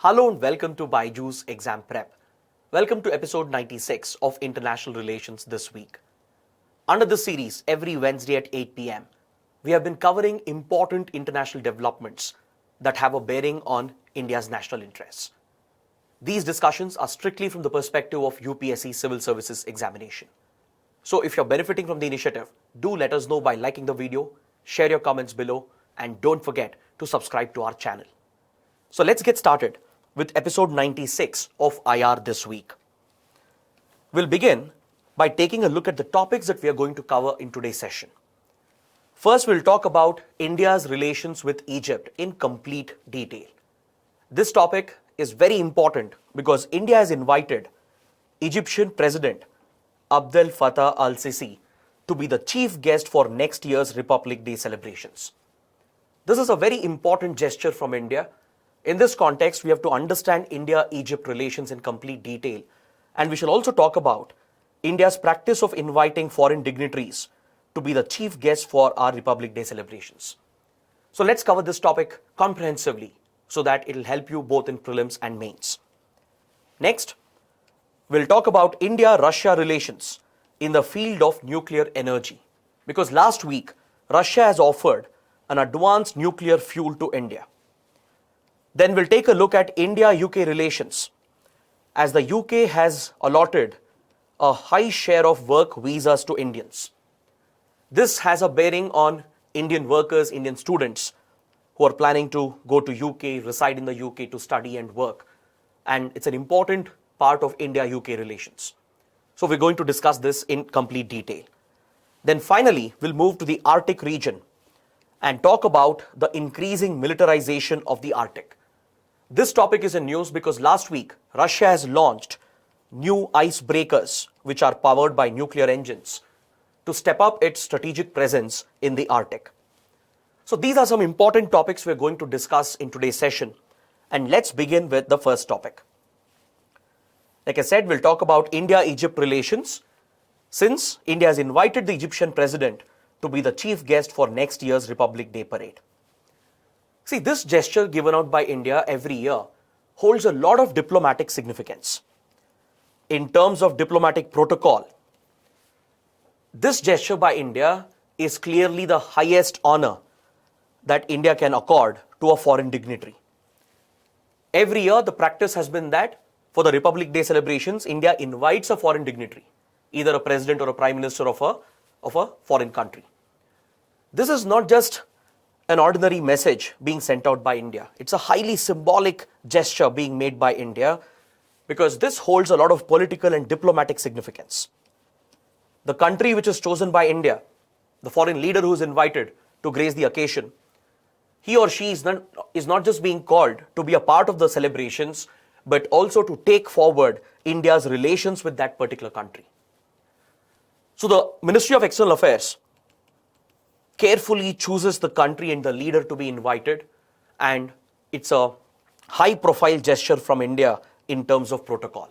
Hello and welcome to BYJU'S Exam Prep. Welcome to episode 96 of International Relations This week. Under this series, every Wednesday at 8 p.m., we have been covering important international developments that have a bearing on India's national interests. These discussions are strictly from the perspective of UPSC Civil Services examination. So if you're benefiting from the initiative, do let us know by liking the video, share your comments below, and don't forget to subscribe to our channel. So let's get started with episode 96 of IR this week. We'll begin by taking a look at the topics that we are going to cover in today's session. First, we'll talk about India's relations with Egypt in complete detail. This topic is very important because India has invited Egyptian President Abdel Fattah al-Sisi to be the chief guest for next year's Republic Day celebrations. This is a very important gesture from India. In this context, we have to understand India-Egypt relations in complete detail, and we shall also talk about India's practice of inviting foreign dignitaries to be the chief guests for our Republic Day celebrations. So let's cover this topic comprehensively so that it will help you both in prelims and mains. Next, we'll talk about India-Russia relations in the field of nuclear energy, because last week, Russia has offered an advanced nuclear fuel to India. Then we'll take a look at India-UK relations, as the UK has allotted a high share of work visas to Indians. This has a bearing on Indian workers, Indian students who are planning to go to UK, reside in the UK to study and work. And it's an important part of India-UK relations. So we're going to discuss this in complete detail. Then finally, we'll move to the Arctic region and talk about the increasing militarization of the Arctic. This topic is in news because last week, Russia has launched new icebreakers, which are powered by nuclear engines, to step up its strategic presence in the Arctic. So these are some important topics we're going to discuss in today's session. And let's begin with the first topic. Like I said, we'll talk about India-Egypt relations, since India has invited the Egyptian president to be the chief guest for next year's Republic Day parade. See, this gesture given out by India every year holds a lot of diplomatic significance. In terms of diplomatic protocol, this gesture by India is clearly the highest honor that India can accord to a foreign dignitary. Every year, the practice has been that for the Republic Day celebrations, India invites a foreign dignitary, either a president or a prime minister of a foreign country. This is not just an ordinary message being sent out by India. It's a highly symbolic gesture being made by India because this holds a lot of political and diplomatic significance. The country which is chosen by India, the foreign leader who is invited to grace the occasion, he or she is not just being called to be a part of the celebrations, but also to take forward India's relations with that particular country. So the Ministry of External Affairs carefully chooses the country and the leader to be invited, and it's a high-profile gesture from India in terms of protocol.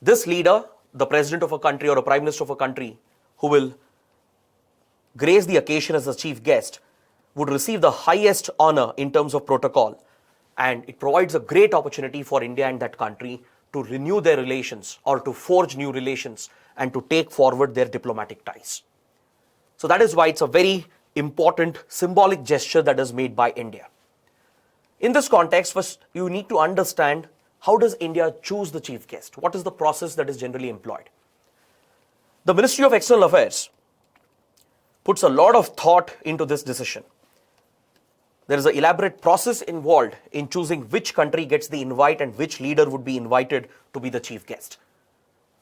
This leader, the president of a country or a prime minister of a country who will grace the occasion as the chief guest, would receive the highest honor in terms of protocol, and it provides a great opportunity for India and that country to renew their relations or to forge new relations and to take forward their diplomatic ties. So that is why it's a very important symbolic gesture that is made by India. In this context, first you need to understand, how does India choose the chief guest? What is the process that is generally employed? The Ministry of External Affairs puts a lot of thought into this decision. There is an elaborate process involved in choosing which country gets the invite and which leader would be invited to be the chief guest.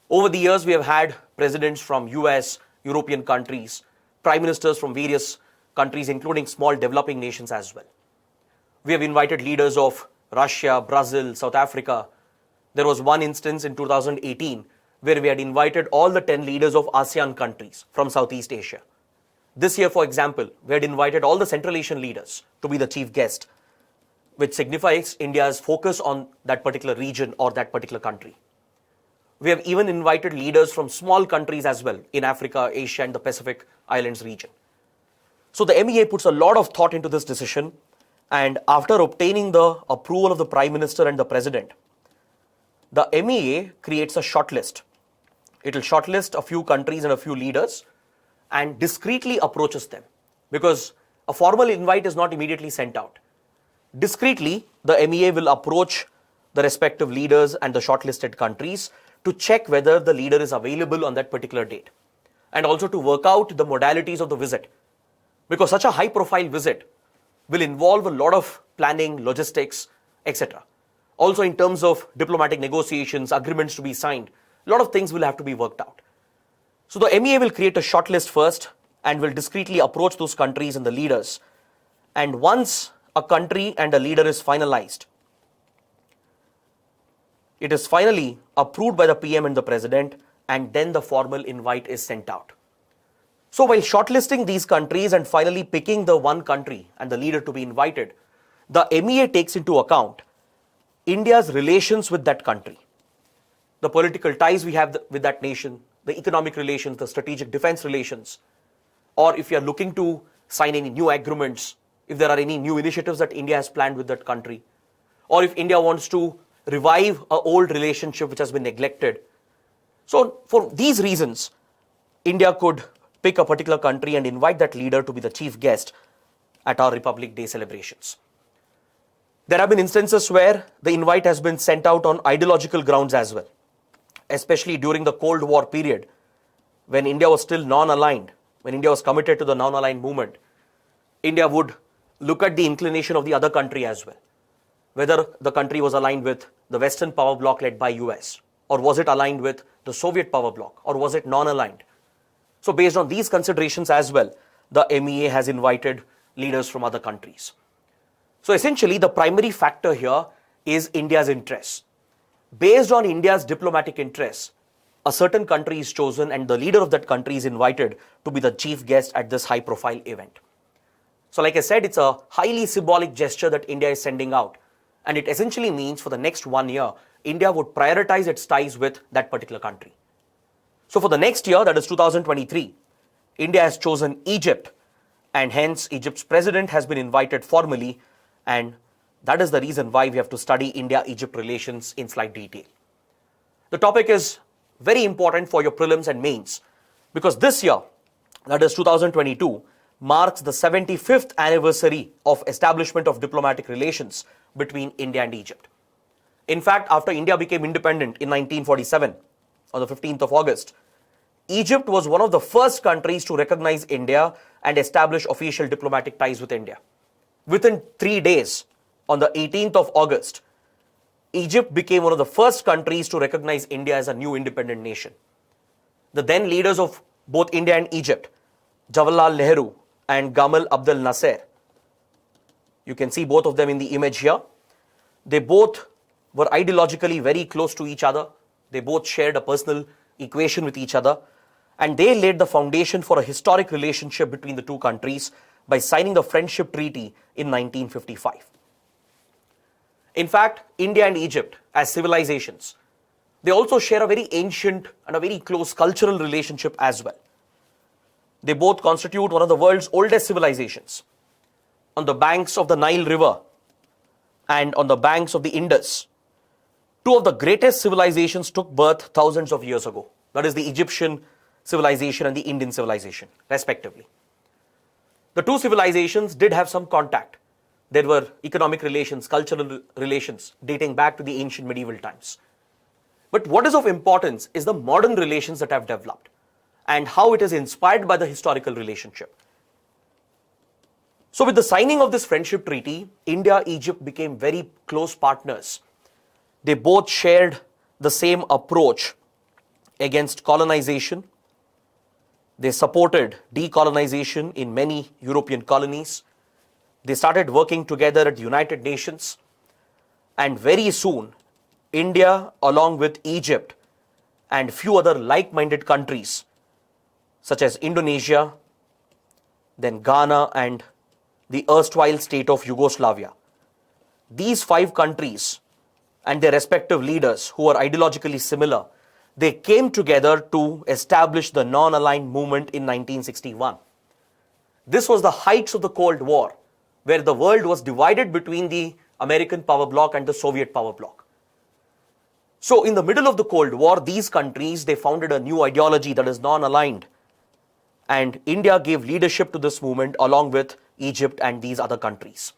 Over the years, we have had presidents from US, European countries, prime ministers from various countries, including small developing nations as well. We have invited leaders of Russia, Brazil, South Africa. There was one instance in 2018 where we had invited all the 10 leaders of ASEAN countries from Southeast Asia. This year, for example, we had invited all the Central Asian leaders to be the chief guest, which signifies India's focus on that particular region or that particular country. We have even invited leaders from small countries as well in Africa, Asia, and the Pacific Islands region. So the MEA puts a lot of thought into this decision, And after obtaining the approval of the Prime Minister and the President, the MEA creates a shortlist. It will shortlist a few countries and a few leaders and discreetly approaches them, because a formal invite is not immediately sent out. Discreetly, the MEA will approach the respective leaders and the shortlisted countries to check whether the leader is available on that particular date, and also to work out the modalities of the visit, because such a high profile visit will involve a lot of planning, logistics, etc. Also in terms of diplomatic negotiations, agreements to be signed, a lot of things will have to be worked out. So the MEA will create a shortlist first and will discreetly approach those countries and the leaders. And once a country and a leader is finalized, it is finally approved by the PM and the President, and then the formal invite is sent out. So while shortlisting these countries and finally picking the one country and the leader to be invited, the MEA takes into account India's relations with that country, the political ties we have with that nation, the economic relations, the strategic defense relations, or if you are looking to sign any new agreements, if there are any new initiatives that India has planned with that country, or if India wants to revive an old relationship which has been neglected. So for these reasons, India could pick a particular country and invite that leader to be the chief guest at our Republic Day celebrations. There have been instances where the invite has been sent out on ideological grounds as well, especially during the Cold War period, when India was still non-aligned, when India was committed to the non-aligned movement. India would look at the inclination of the other country as well, whether the country was aligned with the Western power bloc led by US, or was it aligned with the Soviet power bloc, or was it non-aligned. So based on these considerations as well, the MEA has invited leaders from other countries. So essentially, the primary factor here is India's interests. Based on India's diplomatic interests, a certain country is chosen and the leader of that country is invited to be the chief guest at this high-profile event. So like I said, it's a highly symbolic gesture that India is sending out, and it essentially means for the next 1 year, India would prioritize its ties with that particular country. So for the next year, that is 2023, India has chosen Egypt, and hence Egypt's president has been invited formally, and that is the reason why we have to study India-Egypt relations in slight detail. The topic is very important for your prelims and mains, because this year, that is 2022, marks the 75th anniversary of establishment of diplomatic relations between India and Egypt. In fact, after India became independent in 1947, on the 15th of August, Egypt was one of the first countries to recognize India and establish official diplomatic ties with India. Within 3 days, on the 18th of August, Egypt became one of the first countries to recognize India as a new independent nation. The then leaders of both India and Egypt, Jawaharlal Nehru and Gamal Abdel Nasser, you can see both of them in the image here. They both were ideologically very close to each other. They both shared a personal equation with each other, and they laid the foundation for a historic relationship between the two countries by signing the Friendship Treaty in 1955. In fact, India and Egypt, as civilizations, they also share a very ancient and a very close cultural relationship as well. They both constitute one of the world's oldest civilizations. On the banks of the Nile River and on the banks of the Indus, two of the greatest civilizations took birth thousands of years ago. That is the Egyptian civilization and the Indian civilization, respectively. The two civilizations did have some contact. There were economic relations, cultural relations dating back to the ancient medieval times. But what is of importance is the modern relations that have developed and how it is inspired by the historical relationship. So with the signing of this Friendship Treaty, India-Egypt became very close partners. They both shared the same approach against colonization. They supported decolonization in many European colonies. They started working together at the United Nations. And very soon, India, along with Egypt and few other like-minded countries, such as Indonesia, then Ghana and the erstwhile state of Yugoslavia. These 5 countries and their respective leaders, who are ideologically similar, they came together to establish the non-aligned movement in 1961. This was the heights of the Cold War, where the world was divided between the American power bloc and the Soviet power bloc. So in the middle of the Cold War, these countries, they founded a new ideology that is non-aligned. And India gave leadership to this movement along with Egypt and these other countries.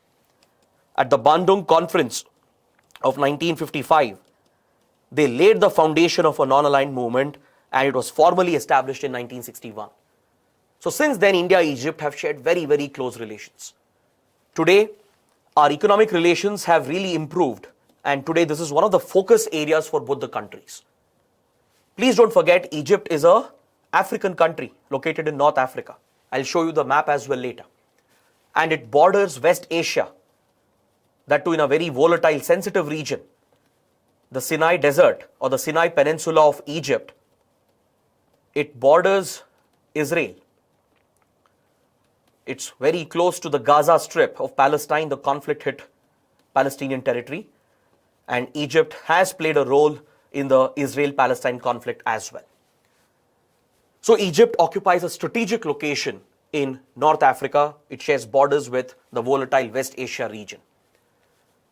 At the Bandung Conference of 1955, they laid the foundation of a non-aligned movement, and it was formally established in 1961. So since then, India and Egypt have shared very, very close relations. Today, our economic relations have really improved, and today this is one of the focus areas for both the countries. Please don't forget, Egypt is an African country located in North Africa. I'll show you the map as well later. And it borders West Asia, that too in a very volatile, sensitive region. The Sinai Desert or the Sinai Peninsula of Egypt, it borders Israel. It's very close to the Gaza Strip of Palestine. The conflict hit Palestinian territory, and Egypt has played a role in the Israel-Palestine conflict as well. So Egypt occupies a strategic location in North Africa. It shares borders with the volatile West Asia region.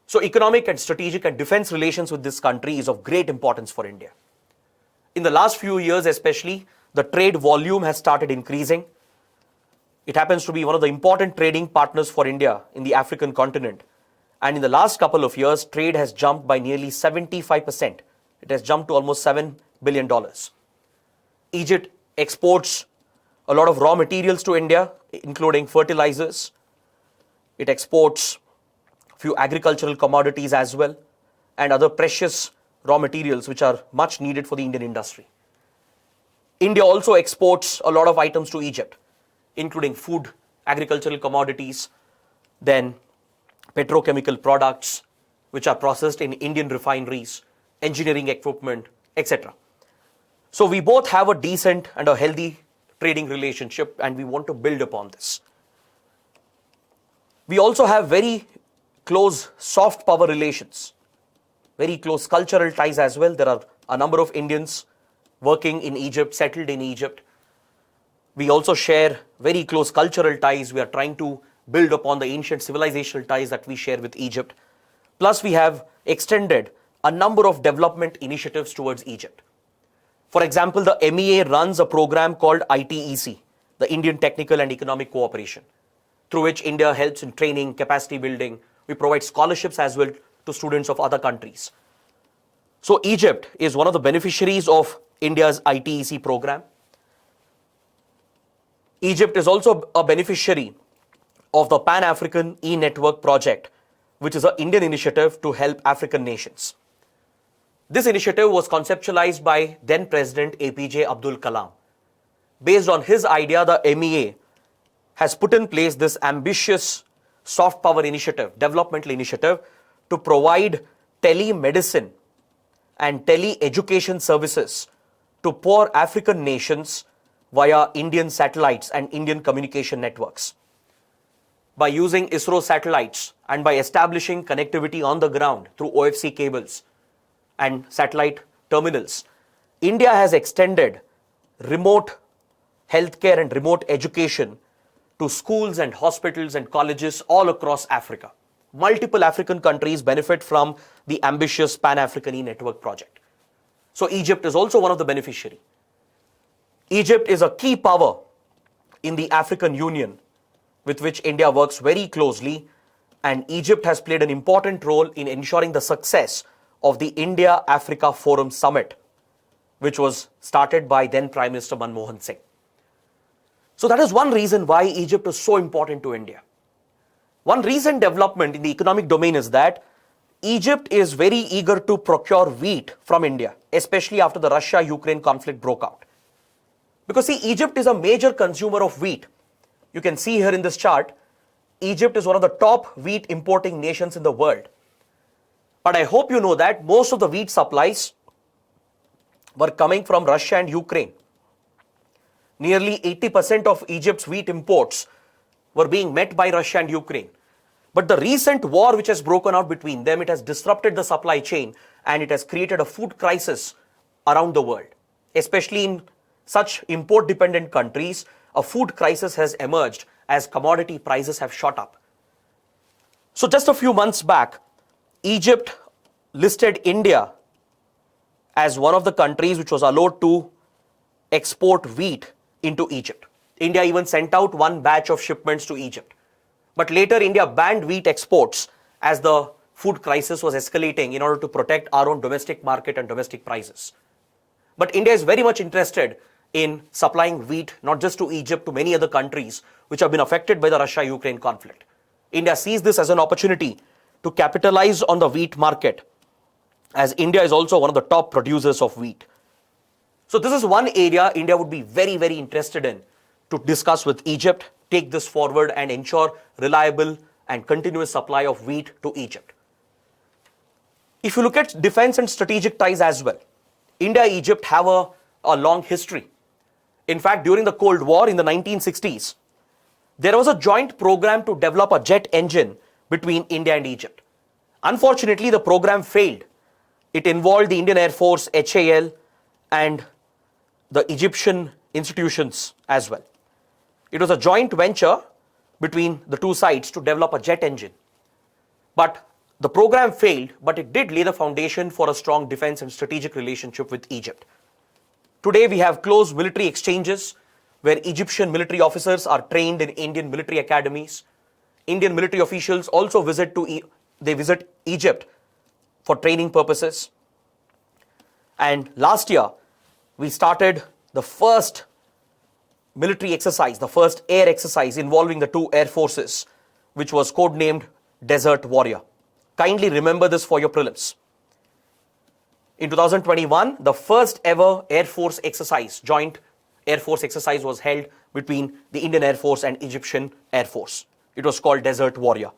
So economic and strategic and defense relations with this country is of great importance for India. In the last few years especially, the trade volume has started increasing. It happens to be one of the important trading partners for India in the African continent. And in the last couple of years, trade has jumped by nearly 75%. It has jumped to almost $7 billion. Egypt exports a lot of raw materials to India, including fertilizers. It exports a few agricultural commodities as well, and other precious raw materials which are much needed for the Indian industry. India also exports a lot of items to Egypt, including food, agricultural commodities, then petrochemical products which are processed in Indian refineries, engineering equipment, etc. So we both have a decent and a healthy trading relationship, and we want to build upon this. We also have very close soft power relations, very close cultural ties as well. There are a number of Indians working in Egypt, settled in Egypt. We also share very close cultural ties. We are trying to build upon the ancient civilizational ties that we share with Egypt. Plus, we have extended a number of development initiatives towards Egypt. For example, the MEA runs a program called ITEC, the Indian Technical and Economic Cooperation, through which India helps in training, capacity building. We provide scholarships as well to students of other countries. So Egypt is one of the beneficiaries of India's ITEC program. Egypt is also a beneficiary of the Pan-African E-Network project, which is an Indian initiative to help African nations. This initiative was conceptualized by then President APJ Abdul Kalam. Based on his idea, the MEA has put in place this ambitious soft power initiative, developmental initiative, to provide telemedicine and tele-education services to poor African nations via Indian satellites and Indian communication networks. By using ISRO satellites and by establishing connectivity on the ground through OFC cables and satellite terminals, India has extended remote healthcare and remote education to schools and hospitals and colleges all across Africa. Multiple African countries benefit from the ambitious Pan-African E-Network project. So Egypt is also one of the beneficiaries. Egypt is a key power in the African Union, with which India works very closely, and Egypt has played an important role in ensuring the success of the India-Africa Forum Summit, which was started by then Prime Minister Manmohan Singh. So that is one reason why Egypt is so important to India. One recent development in the economic domain is that Egypt is very eager to procure wheat from India, especially after the Russia-Ukraine conflict broke out. Because see, Egypt is a major consumer of wheat. You can see here in this chart, Egypt is one of the top wheat importing nations in the world. But I hope you know that most of the wheat supplies were coming from Russia and Ukraine. Nearly 80% of Egypt's wheat imports were being met by Russia and Ukraine. But the recent war which has broken out between them, it has disrupted the supply chain and it has created a food crisis around the world. Especially in such import-dependent countries, a food crisis has emerged as commodity prices have shot up. So just a few months back, Egypt listed India as one of the countries which was allowed to export wheat into Egypt. India even sent out one batch of shipments to Egypt. But later India banned wheat exports as the food crisis was escalating in order to protect our own domestic market and domestic prices. But India is very much interested in supplying wheat not just to Egypt, to many other countries which have been affected by the Russia-Ukraine conflict. India sees this as an opportunity to capitalize on the wheat market, as India is also one of the top producers of wheat. So this is one area India would be very, very interested in to discuss with Egypt, take this forward and ensure reliable and continuous supply of wheat to Egypt. If you look at defense and strategic ties as well, India and Egypt have a long history. In fact, during the Cold War in the 1960s, there was a joint program to develop a jet engine between India and Egypt. Unfortunately, the program failed. It involved the Indian Air Force, HAL, and the Egyptian institutions as well. It was a joint venture between the two sides to develop a jet engine. But the program failed, but it did lay the foundation for a strong defense and strategic relationship with Egypt. Today, we have close military exchanges where Egyptian military officers are trained in Indian military academies. Indian military officials also visit Egypt for training purposes. And last year, we started the first military exercise, the first air exercise involving the two air forces, which was codenamed Desert Warrior. Kindly remember this for your prelims. In 2021, the first ever Air Force exercise, joint Air Force exercise, was held between the Indian Air Force and Egyptian Air Force. It was called Desert Warrior.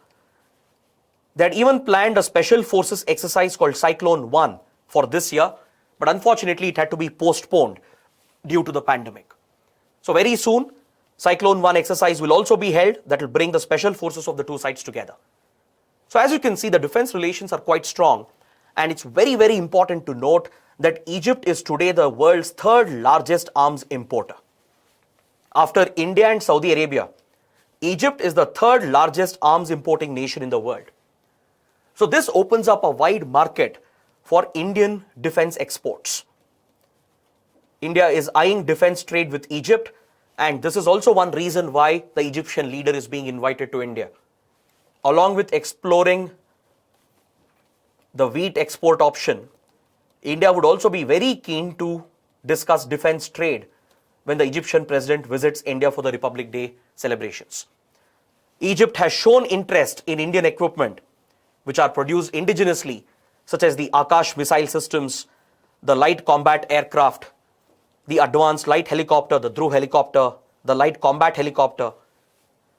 They had even planned a special forces exercise called Cyclone 1 for this year, but unfortunately it had to be postponed due to the pandemic. So very soon, Cyclone 1 exercise will also be held that will bring the special forces of the two sides together. So as you can see, the defense relations are quite strong, and it's very, very important to note that Egypt is today the world's third largest arms importer. After India and Saudi Arabia, Egypt is the third largest arms importing nation in the world. So this opens up a wide market for Indian defense exports. India is eyeing defense trade with Egypt, and this is also one reason why the Egyptian leader is being invited to India. Along with exploring the wheat export option, India would also be very keen to discuss defense trade when the Egyptian president visits India for the Republic Day celebrations. Egypt has shown interest in Indian equipment which are produced indigenously, such as the Akash missile systems, the light combat aircraft, the advanced light helicopter, the Dhruv helicopter, the light combat helicopter.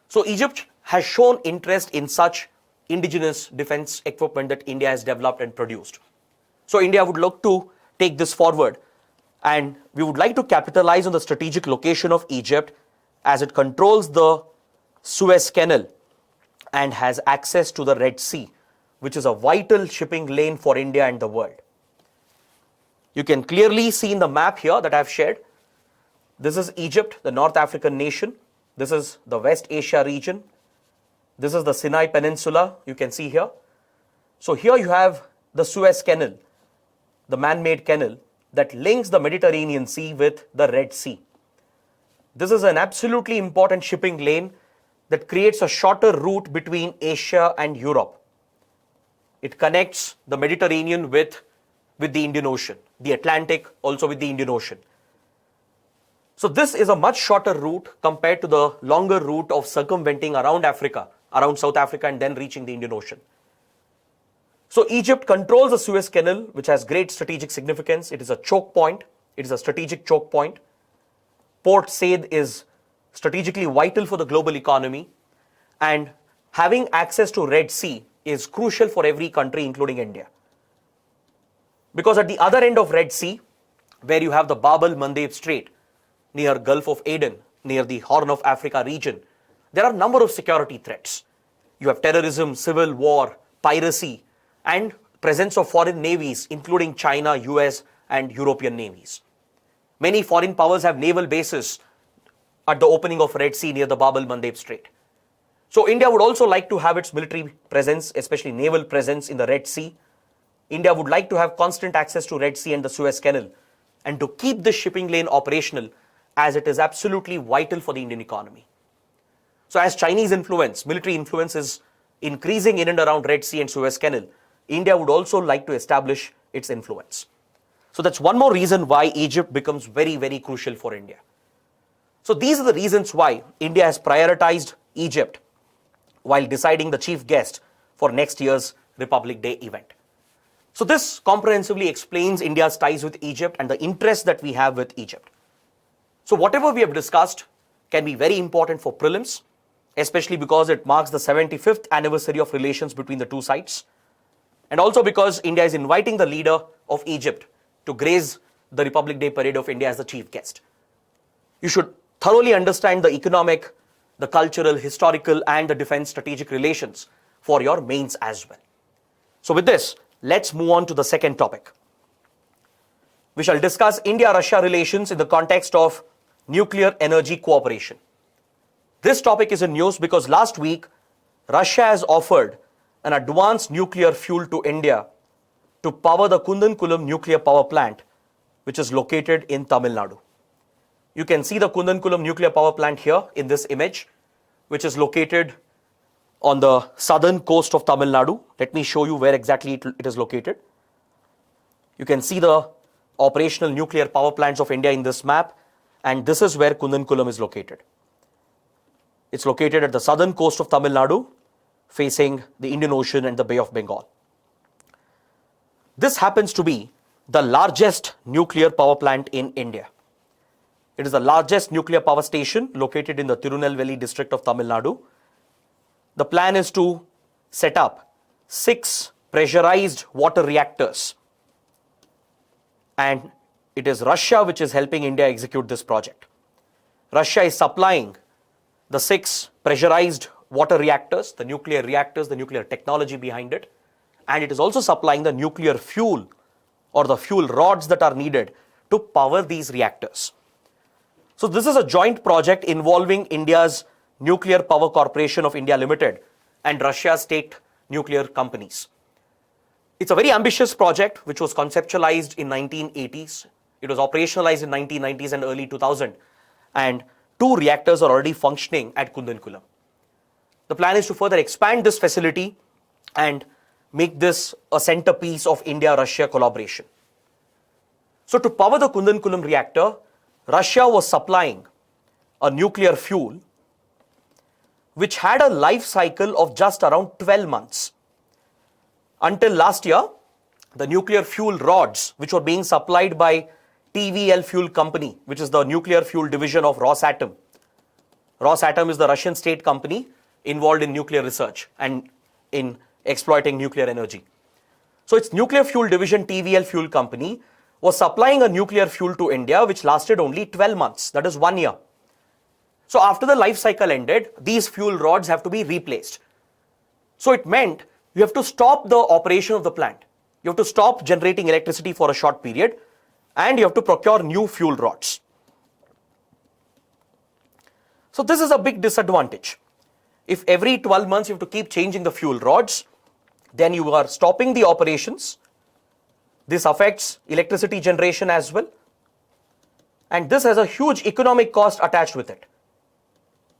So Egypt has shown interest in such indigenous defense equipment that India has developed and produced. So India would look to take this forward, and we would like to capitalize on the strategic location of Egypt as it controls the Suez Canal and has access to the Red Sea, which is a vital shipping lane for India and the world. You can clearly see in the map here that I have shared. This is Egypt, the North African nation. This is the West Asia region. This is the Sinai Peninsula, you can see here. So here you have the Suez Canal, the man-made canal that links the Mediterranean Sea with the Red Sea. This is an absolutely important shipping lane that creates a shorter route between Asia and Europe. It connects the Mediterranean with the Indian Ocean, the Atlantic also with the Indian Ocean. So this is a much shorter route compared to the longer route of circumventing around Africa, around South Africa, and then reaching the Indian Ocean. So Egypt controls the Suez Canal, which has great strategic significance. It is a choke point. It is a strategic choke point. Port Said is strategically vital for the global economy, and having access to Red Sea is crucial for every country, including India. Because at the other end of Red Sea, where you have the Bab el-Mandeb Strait, near Gulf of Aden, near the Horn of Africa region, there are a number of security threats. You have terrorism, civil war, piracy, and presence of foreign navies, including China, US, and European navies. Many foreign powers have naval bases at the opening of Red Sea near the Bab el-Mandeb Strait. So India would also like to have its military presence, especially naval presence in the Red Sea. India would like to have constant access to Red Sea and the Suez Canal, and to keep this shipping lane operational, as it is absolutely vital for the Indian economy. So as Chinese influence, military influence is increasing in and around Red Sea and Suez Canal, India would also like to establish its influence. So that's one more reason why Egypt becomes very, very crucial for India. So these are the reasons why India has prioritized Egypt while deciding the chief guest for next year's Republic Day event. So this comprehensively explains India's ties with Egypt and the interest that we have with Egypt. So whatever we have discussed can be very important for prelims, especially because it marks the 75th anniversary of relations between the two sides, and also because India is inviting the leader of Egypt to grace the Republic Day parade of India as the chief guest. You should thoroughly understand the economic, the cultural, historical, and the defense strategic relations for your mains as well. So with this, let's move on to the second topic. We shall discuss India-Russia relations in the context of nuclear energy cooperation. This topic is in news because last week, Russia has offered an advanced nuclear fuel to India to power the Kudankulam nuclear power plant, which is located in Tamil Nadu. You can see the Kudankulam nuclear power plant here in this image, which is located on the southern coast of Tamil Nadu. Let me show you where exactly it is located. You can see the operational nuclear power plants of India in this map, and this is where Kudankulam is located. It's located at the southern coast of Tamil Nadu, facing the Indian Ocean and the Bay of Bengal. This happens to be the largest nuclear power plant in India. It is the largest nuclear power station located in the Tirunelveli district of Tamil Nadu. The plan is to set up 6 pressurized water reactors. And it is Russia which is helping India execute this project. Russia is supplying the 6 pressurized water reactors, the nuclear technology behind it, and it is also supplying the nuclear fuel or the fuel rods that are needed to power these reactors. So this is a joint project involving India's Nuclear Power Corporation of India Limited and Russia's state nuclear companies. It's a very ambitious project which was conceptualized in 1980s. It was operationalized in 1990s and early 2000, and 2 reactors are already functioning at Kudankulam. The plan is to further expand this facility and make this a centerpiece of India-Russia collaboration. So to power the Kudankulam reactor, Russia was supplying a nuclear fuel which had a life cycle of just around 12 months. Until last year, the nuclear fuel rods, which were being supplied by TVL Fuel Company, which is the nuclear fuel division of Rosatom. Rosatom is the Russian state company involved in nuclear research and in exploiting nuclear energy. So its nuclear fuel division, TVL Fuel Company, was supplying a nuclear fuel to India which lasted only 12 months, that is 1 year. So after the life cycle ended, these fuel rods have to be replaced. So it meant you have to stop the operation of the plant. You have to stop generating electricity for a short period, and you have to procure new fuel rods. So this is a big disadvantage. If every 12 months you have to keep changing the fuel rods, then you are stopping the operations. This affects electricity generation as well. And this has a huge economic cost attached with it.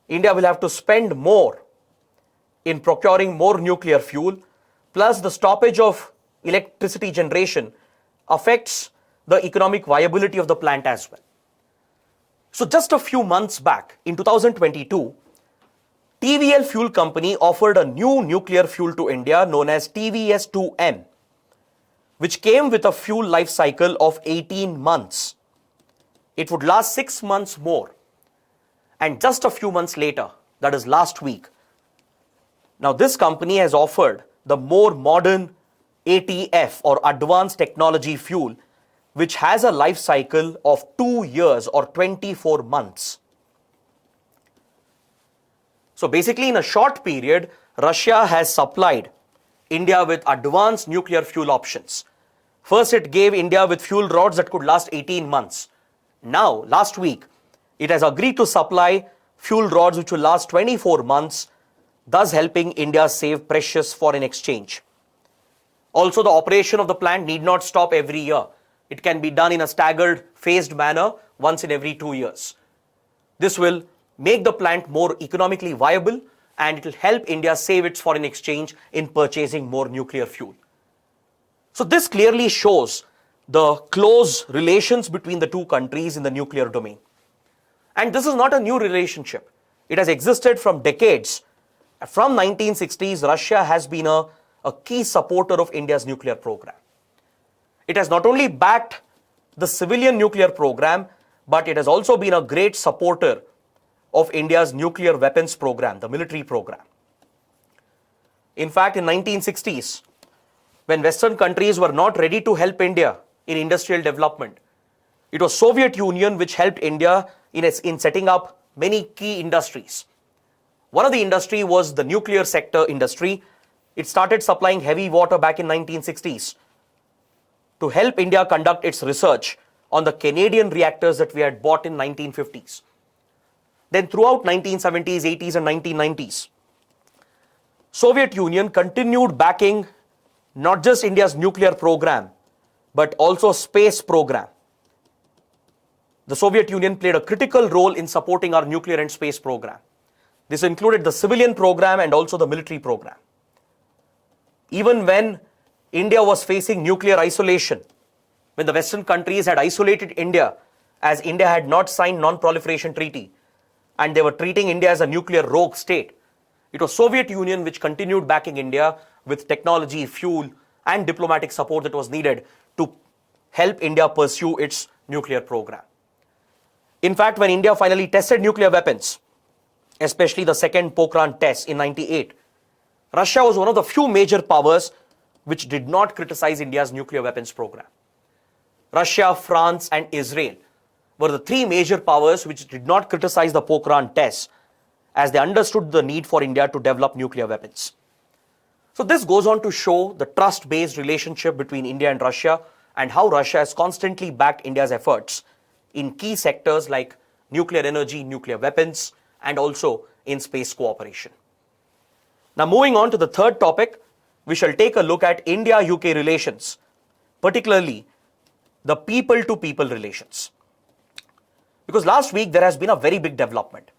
India will have to spend more in procuring more nuclear fuel, plus the stoppage of electricity generation affects the economic viability of the plant as well. So just a few months back, in 2022, TVL Fuel Company offered a new nuclear fuel to India known as TVS-2M, which came with a fuel life cycle of 18 months. It would last 6 months more. And just a few months later, that is last week, now this company has offered the more modern ATF or advanced technology fuel, which has a life cycle of 2 years or 24 months. So basically in a short period, Russia has supplied India with advanced nuclear fuel options. First, it gave India with fuel rods that could last 18 months. Now, last week, it has agreed to supply fuel rods which will last 24 months thus helping India save precious foreign exchange. Also, the operation of the plant need not stop every year. It can be done in a staggered, phased manner once in every 2 years. This will make the plant more economically viable, and it will help India save its foreign exchange in purchasing more nuclear fuel. So this clearly shows the close relations between the two countries in the nuclear domain. And this is not a new relationship. It has existed from decades. From 1960s, Russia has been a key supporter of India's nuclear program. It has not only backed the civilian nuclear program, but it has also been a great supporter of India's nuclear weapons program, the military program. In fact, in 1960s, when Western countries were not ready to help India in industrial development, it was Soviet Union which helped India in setting up many key industries. One of the industry was the nuclear sector industry. It started supplying heavy water back in 1960s to help India conduct its research on the Canadian reactors that we had bought in 1950s. Then throughout 1970s, 80s and 1990s, Soviet Union continued backing not just India's nuclear program, but also space program. The Soviet Union played a critical role in supporting our nuclear and space program. This included the civilian program and also the military program. Even when India was facing nuclear isolation, when the Western countries had isolated India, as India had not signed non-proliferation treaty, and they were treating India as a nuclear rogue state, it was Soviet Union which continued backing India with technology, fuel, and diplomatic support that was needed to help India pursue its nuclear program. In fact, when India finally tested nuclear weapons, especially the second Pokhran test in 1998, Russia was one of the few major powers which did not criticize India's nuclear weapons program. Russia, France, and Israel were the three major powers which did not criticize the Pokhran test, as they understood the need for India to develop nuclear weapons. So this goes on to show the trust-based relationship between India and Russia, and how Russia has constantly backed India's efforts in key sectors like nuclear energy, nuclear weapons, and also in space cooperation. Now moving on to the third topic, we shall take a look at India-UK relations, particularly the people-to-people relations. Because last week there has been a very big development.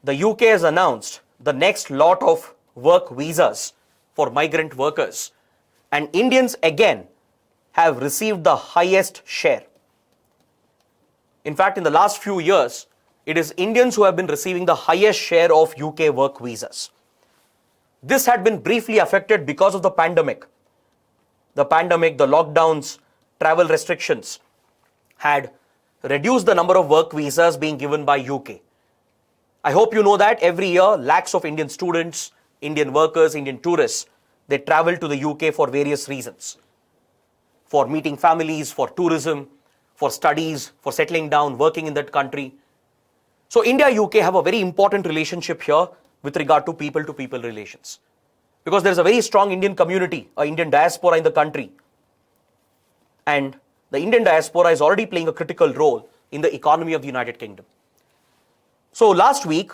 The UK has announced the next lot of work visas for migrant workers, and Indians again have received the highest share. In fact, in the last few years, it is Indians who have been receiving the highest share of UK work visas. This had been briefly affected because of the pandemic. The pandemic, the lockdowns, travel restrictions had reduced the number of work visas being given by UK. I hope you know that every year, lakhs of Indian students, Indian workers, Indian tourists, they travel to the UK for various reasons. For meeting families, for tourism, for studies, for settling down, working in that country. So India-UK have a very important relationship here with regard to people-to-people relations. Because there is a very strong Indian community, an Indian diaspora in the country. And the Indian diaspora is already playing a critical role in the economy of the United Kingdom. So last week,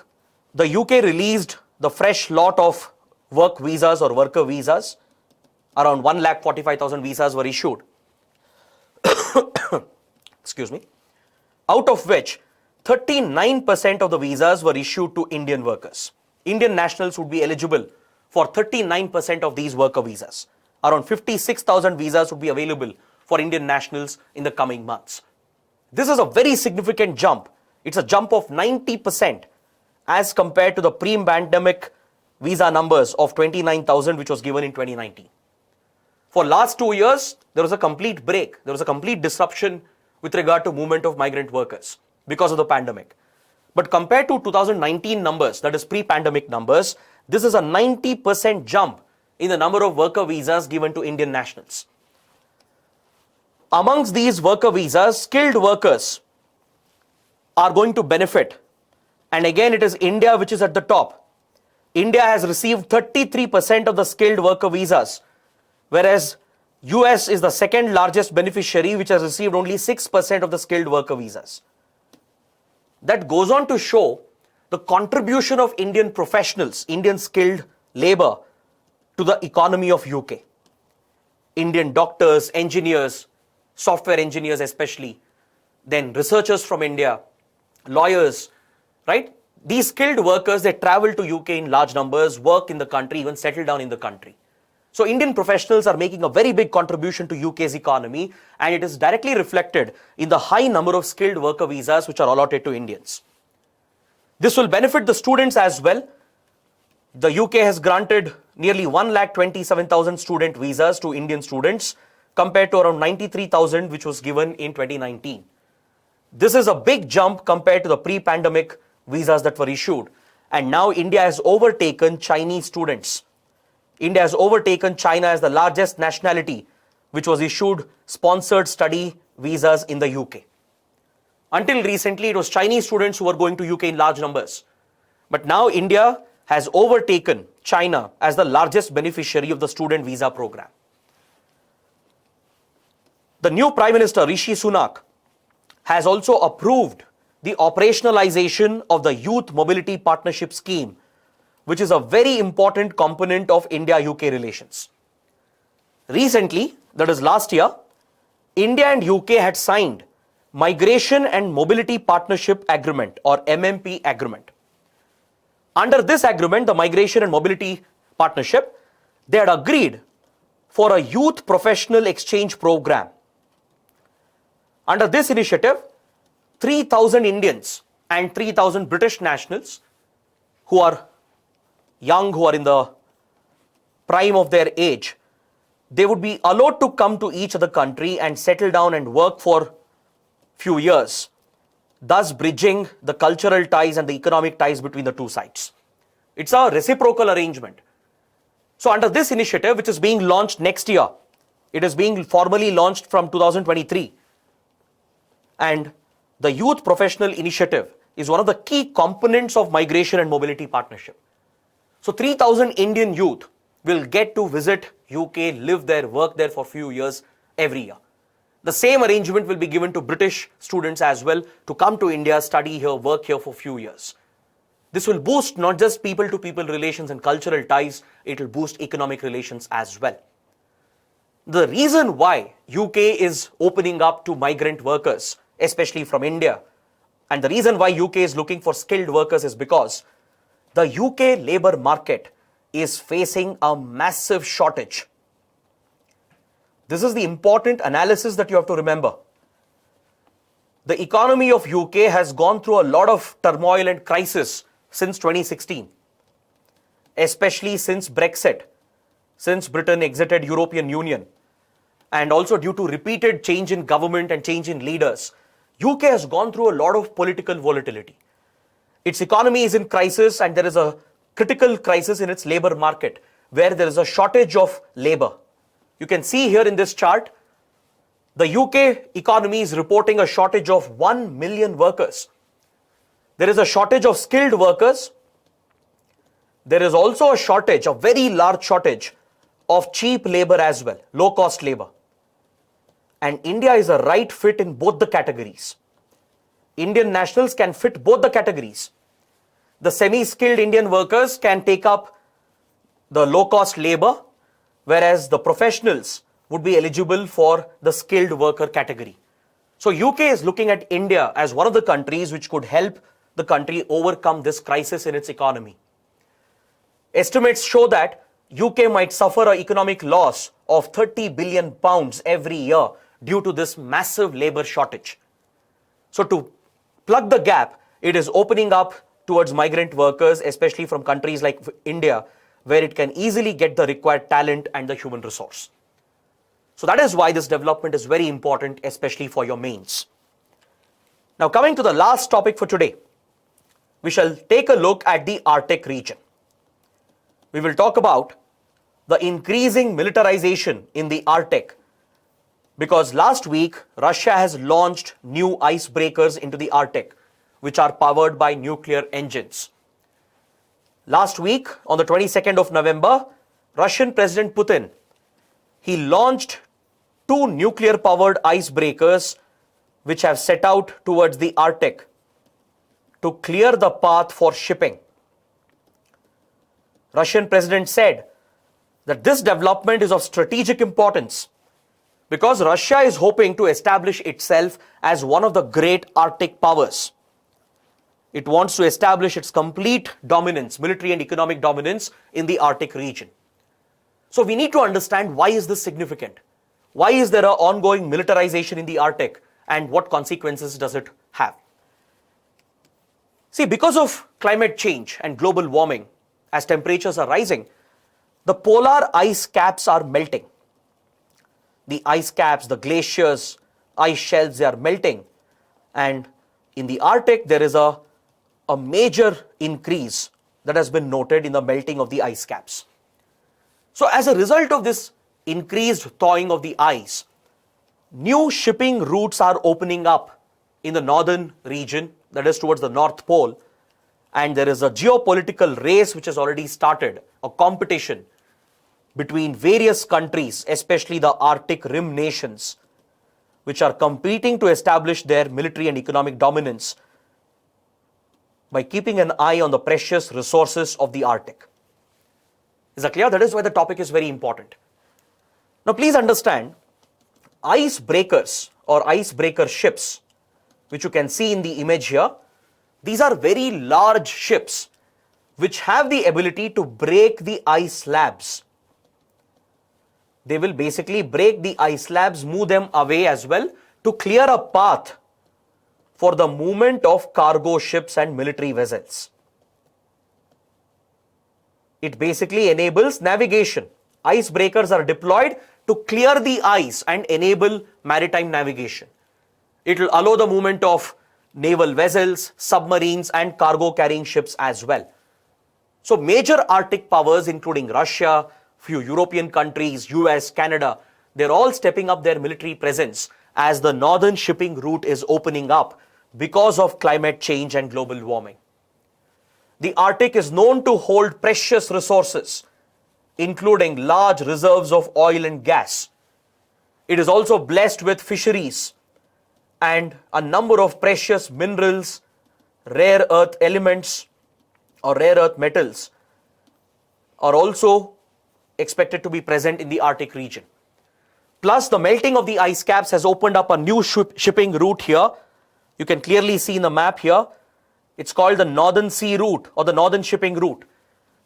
the UK released the fresh lot of work visas or worker visas. Around 1,45,000 visas were issued. Excuse me. Out of which, 39% of the visas were issued to Indian workers. Indian nationals would be eligible for 39% of these worker visas. Around 56,000 visas would be available for Indian nationals in the coming months. This is a very significant jump. It's a jump of 90% as compared to the pre-pandemic visa numbers of 29,000 which was given in 2019. For last 2 years, there was a complete break. There was a complete disruption with regard to movement of migrant workers because of the pandemic. But compared to 2019 numbers, that is pre-pandemic numbers, this is a 90% jump in the number of worker visas given to Indian nationals. Amongst these worker visas, skilled workers are going to benefit. And again, it is India which is at the top. India has received 33% of the skilled worker visas, whereas US is the second largest beneficiary, which has received only 6% of the skilled worker visas. That goes on to show the contribution of Indian professionals, Indian skilled labor to the economy of UK. Indian doctors, engineers, software engineers especially, then researchers from India, lawyers, right? These skilled workers, they travel to UK in large numbers, work in the country, even settle down in the country. So Indian professionals are making a very big contribution to UK's economy, and it is directly reflected in the high number of skilled worker visas which are allotted to Indians. This will benefit the students as well. The UK has granted nearly 1,27,000 student visas to Indian students compared to around 93,000 which was given in 2019. This is a big jump compared to the pre-pandemic visas that were issued. And now India has overtaken Chinese students. India has overtaken China as the largest nationality which was issued sponsored study visas in the UK. Until recently, it was Chinese students who were going to UK in large numbers. But now India has overtaken China as the largest beneficiary of the student visa program. The new Prime Minister, Rishi Sunak, has also approved the operationalization of the Youth Mobility Partnership Scheme, which is a very important component of India-UK relations. Recently, that is last year, India and UK had signed Migration and Mobility Partnership Agreement, or MMP agreement. Under this agreement, the Migration and Mobility Partnership, they had agreed for a youth professional exchange program. Under this initiative, 3,000 Indians and 3,000 British nationals who are young, who are in the prime of their age, they would be allowed to come to each other country and settle down and work for few years, thus bridging the cultural ties and the economic ties between the two sides. It's a reciprocal arrangement. So under this initiative, which is being launched next year, it is being formally launched from 2023. And the Youth Professional Initiative is one of the key components of Migration and Mobility Partnership. So 3,000 Indian youth will get to visit UK, live there, work there for a few years every year. The same arrangement will be given to British students as well to come to India, study here, work here for a few years. This will boost not just people-to-people relations and cultural ties, it will boost economic relations as well. The reason why UK is opening up to migrant workers, especially from India, and the reason why UK is looking for skilled workers is because the UK labour market is facing a massive shortage. This is the important analysis that you have to remember. The economy of UK has gone through a lot of turmoil and crisis since 2016, especially since Brexit, since Britain exited European Union, and also due to repeated change in government and change in leaders. UK has gone through a lot of political volatility. Its economy is in crisis, and there is a critical crisis in its labour market where there is a shortage of labour. You can see here in this chart, the UK economy is reporting a shortage of 1 million workers. There is a shortage of skilled workers. There is also a shortage, a very large shortage of cheap labour as well, low-cost labour. And India is a right fit in both the categories. Indian nationals can fit both the categories. The semi-skilled Indian workers can take up the low-cost labour, whereas the professionals would be eligible for the skilled worker category. So UK is looking at India as one of the countries which could help the country overcome this crisis in its economy. Estimates show that UK might suffer an economic loss of £30 billion every year due to this massive labour shortage. So to plug the gap, it is opening up towards migrant workers, especially from countries like India, where it can easily get the required talent and the human resource. So that is why this development is very important, especially for your mains. Now coming to the last topic for today, we shall take a look at the Arctic region. We will talk about the increasing militarization in the Arctic, because last week Russia has launched new icebreakers into the Arctic, which are powered by nuclear engines. Last week, on the 22nd of November, Russian President Putin, he launched 2 nuclear-powered icebreakers which have set out towards the Arctic to clear the path for shipping. Russian president said that this development is of strategic importance because Russia is hoping to establish itself as one of the great Arctic powers. It wants to establish its complete dominance, military and economic dominance in the Arctic region. So we need to understand, why is this significant? Why is there an ongoing militarization in the Arctic, and what consequences does it have? See, because of climate change and global warming, as temperatures are rising, the polar ice caps are melting. The ice caps, the glaciers, ice shelves, they are melting. And in the Arctic, there is a major increase that has been noted in the melting of the ice caps. So as a result of this increased thawing of the ice, new shipping routes are opening up in the northern region, that is towards the North Pole. And there is a geopolitical race which has already started, a competition between various countries, especially the Arctic Rim nations, which are competing to establish their military and economic dominance by keeping an eye on the precious resources of the Arctic. Is that clear? That is why the topic is very important. Now please understand, icebreakers or icebreaker ships, which you can see in the image here, these are very large ships which have the ability to break the ice slabs. They will basically break the ice slabs, move them away as well, to clear a path for the movement of cargo ships and military vessels. It basically enables navigation. Icebreakers are deployed to clear the ice and enable maritime navigation. It will allow the movement of naval vessels, submarines, and cargo carrying ships as well. So major Arctic powers, including Russia, few European countries, US, Canada, they're all stepping up their military presence as the northern shipping route is opening up because of climate change and global warming. The Arctic is known to hold precious resources, including large reserves of oil and gas. It is also blessed with fisheries, and a number of precious minerals, rare earth elements or rare earth metals are also expected to be present in the Arctic region. Plus, the melting of the ice caps has opened up a new shipping route here. You can clearly see in the map here. It's called the Northern Sea Route or the Northern Shipping Route,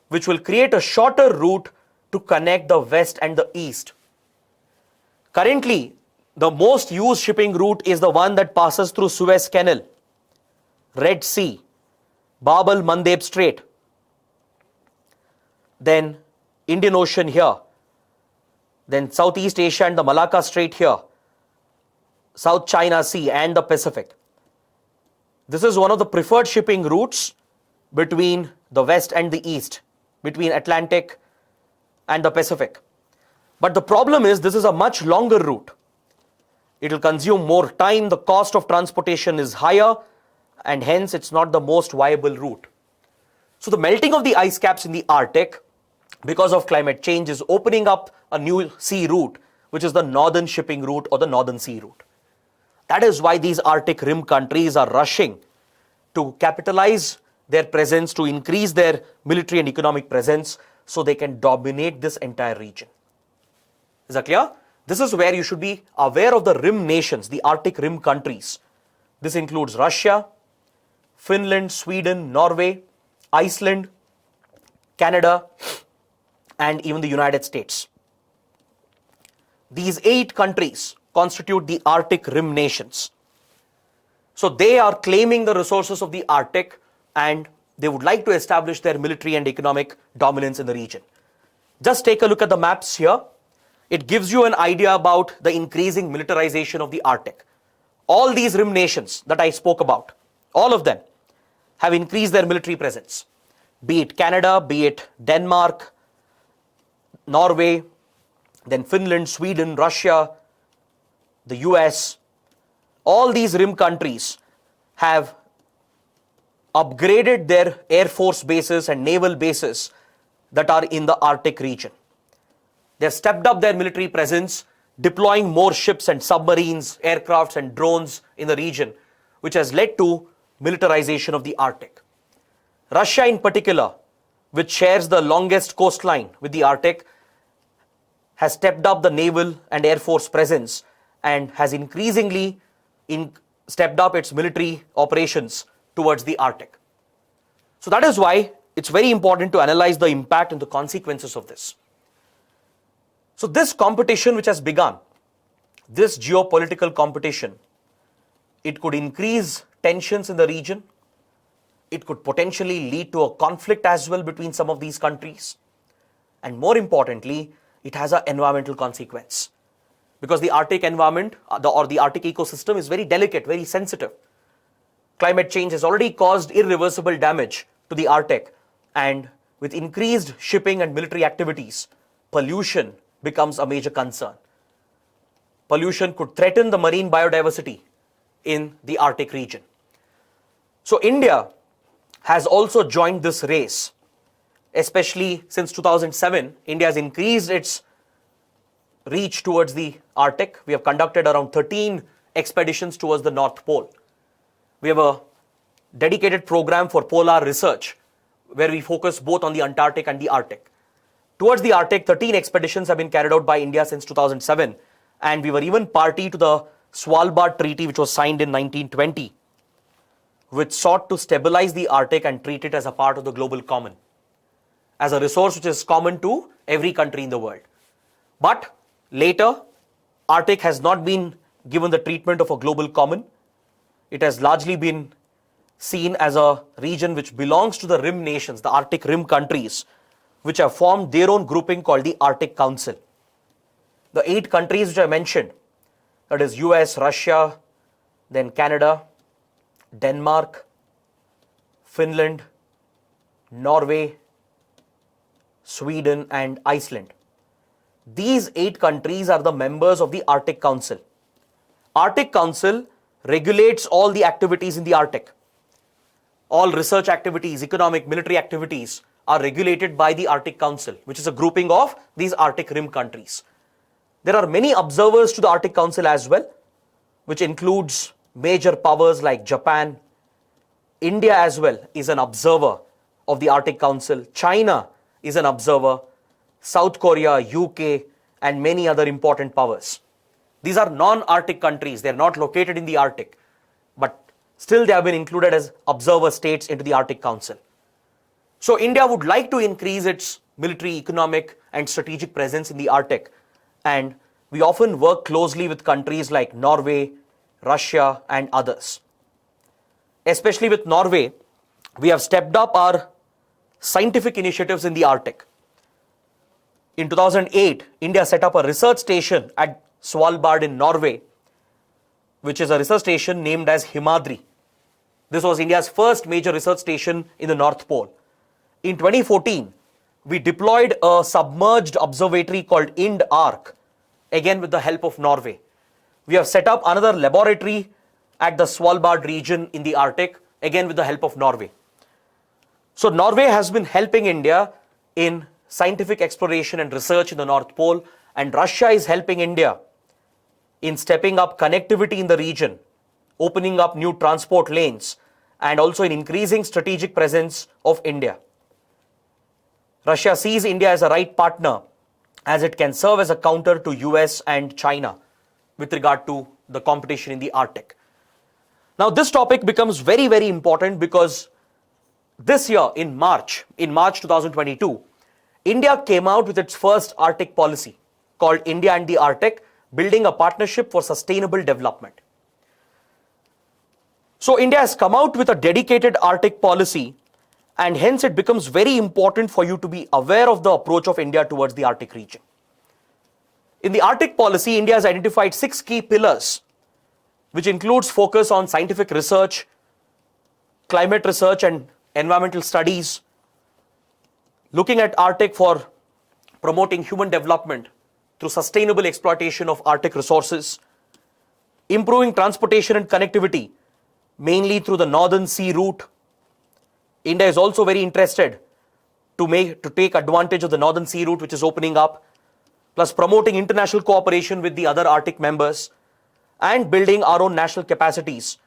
which will create a shorter route to connect the west and the east. Currently, the most used shipping route is the one that passes through Suez Canal, Red Sea, Bab el-Mandeb Strait, then Indian Ocean here, then Southeast Asia and the Malacca Strait here, South China Sea and the Pacific. This is one of the preferred shipping routes between the west and the east, between Atlantic and the Pacific. But the problem is, this is a much longer route. It will consume more time, the cost of transportation is higher, and hence it's not the most viable route. So the melting of the ice caps in the Arctic, because of climate change, is opening up a new sea route, which is the northern shipping route or the Northern Sea Route. That is why these Arctic Rim countries are rushing to capitalize their presence, to increase their military and economic presence, so they can dominate this entire region. Is that clear? This is where you should be aware of the Rim nations, the Arctic Rim countries. This includes Russia, Finland, Sweden, Norway, Iceland, Canada, and even the United States. These 8 countries constitute the Arctic Rim nations. So they are claiming the resources of the Arctic, and they would like to establish their military and economic dominance in the region. Just take a look at the maps here. It gives you an idea about the increasing militarization of the Arctic. All these Rim nations that I spoke about, all of them have increased their military presence. Be it Canada, be it Denmark, Norway, then Finland, Sweden, Russia, the US. All these Rim countries have upgraded their air force bases and naval bases that are in the Arctic region. They have stepped up their military presence, deploying more ships and submarines, aircrafts and drones in the region, which has led to militarization of the Arctic. Russia in particular, which shares the longest coastline with the Arctic, has stepped up the naval and air force presence and has increasingly stepped up its military operations towards the Arctic. So that is why it's very important to analyze the impact and the consequences of this. So this competition which has begun, this geopolitical competition, it could increase tensions in the region. It could potentially lead to a conflict as well between some of these countries. And more importantly, it has an environmental consequence. Because the Arctic environment or the Arctic ecosystem is very delicate, very sensitive. Climate change has already caused irreversible damage to the Arctic. And with increased shipping and military activities, pollution becomes a major concern. Pollution could threaten the marine biodiversity in the Arctic region. So India has also joined this race. Especially since 2007, India has increased its reach towards the Arctic. We have conducted around 13 expeditions towards the North Pole. We have a dedicated program for polar research where we focus both on the Antarctic and the Arctic. Towards the Arctic, 13 expeditions have been carried out by India since 2007, and we were even party to the Svalbard Treaty, which was signed in 1920, which sought to stabilize the Arctic and treat it as a part of the global common, as a resource which is common to every country in the world. But later, Arctic has not been given the treatment of a global common. It has largely been seen as a region which belongs to the rim nations, the Arctic rim countries, which have formed their own grouping called the Arctic Council. The 8 countries which I mentioned, that is US, Russia, then Canada, Denmark, Finland, Norway, Sweden, and Iceland. These 8 countries are the members of the Arctic Council. Arctic Council regulates all the activities in the Arctic. All research activities, economic, military activities are regulated by the Arctic Council, which is a grouping of these Arctic rim countries. There are many observers to the Arctic Council as well, which includes major powers like Japan. India as well is an observer of the Arctic Council. China is an observer. South Korea, UK, and many other important powers. These are non-Arctic countries. They are not located in the Arctic, but still they have been included as observer states into the Arctic Council. So India would like to increase its military, economic, and strategic presence in the Arctic. And we often work closely with countries like Norway, Russia, and others. Especially with Norway, we have stepped up our scientific initiatives in the Arctic. In 2008, India set up a research station at Svalbard in Norway, which is a research station named as Himadri. This was India's first major research station in the North Pole. In 2014, we deployed a submerged observatory called IND-ARC, again with the help of Norway. We have set up another laboratory at the Svalbard region in the Arctic, again with the help of Norway. So Norway has been helping India in scientific exploration and research in the North Pole, and Russia is helping India in stepping up connectivity in the region, opening up new transport lanes, and also in increasing strategic presence of India. Russia sees India as a right partner as it can serve as a counter to US and China with regard to the competition in the Arctic. Now this topic becomes very, very important because this year in March 2022, India came out with its first Arctic policy called India and the Arctic, building a partnership for sustainable development. So India has come out with a dedicated Arctic policy, and hence it becomes very important for you to be aware of the approach of India towards the Arctic region. In the Arctic policy, India has identified 6 key pillars, which includes focus on scientific research, climate research and environmental studies, looking at Arctic for promoting human development through sustainable exploitation of Arctic resources, improving transportation and connectivity, mainly through the Northern Sea route. India is also very interested to take advantage of the Northern Sea route, which is opening up, plus promoting international cooperation with the other Arctic members and building our own national capacities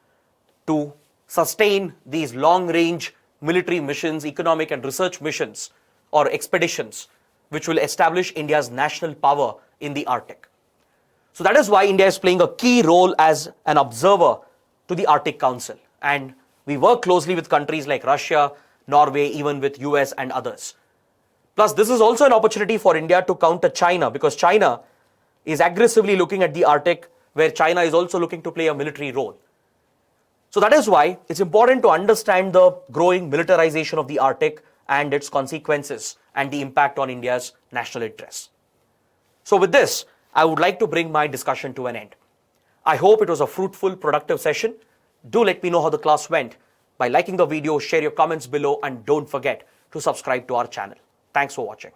to sustain these long-range military missions, economic and research missions or expeditions, which will establish India's national power in the Arctic. So that is why India is playing a key role as an observer to the Arctic Council. And we work closely with countries like Russia, Norway, even with US and others. Plus, this is also an opportunity for India to counter China, because China is aggressively looking at the Arctic, where China is also looking to play a military role. So that is why it's important to understand the growing militarization of the Arctic and its consequences and the impact on India's national interests. So with this, I would like to bring my discussion to an end. I hope it was a fruitful, productive session. Do let me know how the class went by liking the video, share your comments below, and don't forget to subscribe to our channel. Thanks for watching.